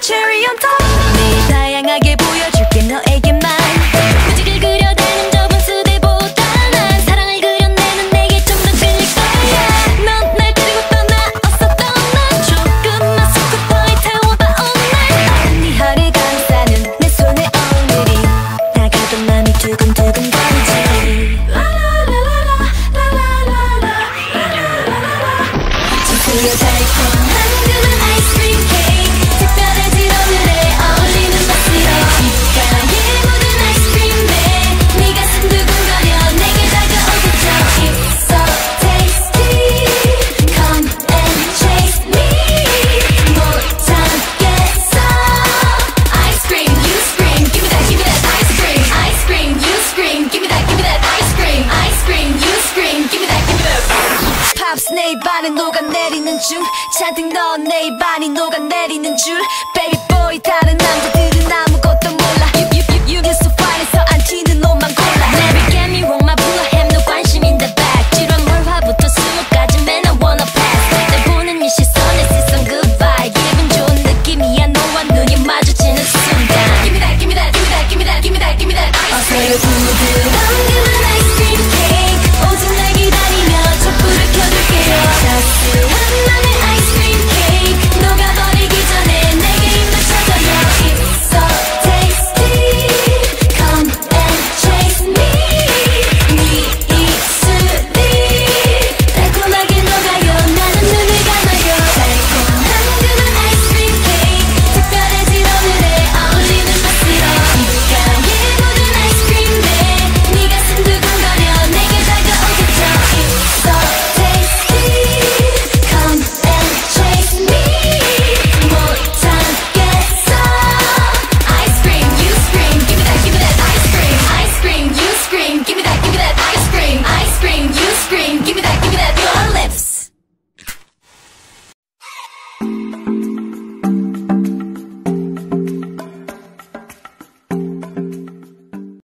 cherry on top. 매일 다양하게 보여줄게 너에게만 무지개 그려대는 저번 수대보다 난 사랑을 그려내는 내게 좀 더 끌릴 거야. 넌 날 데리고 떠나 어서 떠나 조금만 스쿠터에 태워봐 all night. 네 허리 감싸는 내 손에 오늘이 다가도 맘이 두근두근 거리지. 지수여 달콤한 그런 아이스크림 케이크 특별해진 오늘에 어울리는 맛으로 귓가에 묻은 아이스크림에 네 가슴 두근거려 내게 다가오겠죠. It's so tasty come and chase me 못 참겠어. Ice cream you scream give me that ice cream. Ice cream you scream give me that ice cream. Ice cream you scream give me that Pops 내 입안에 녹아내리는 중 잔뜩 넣은 내 입안이 녹아내리는 줄 Baby boy 다른 남자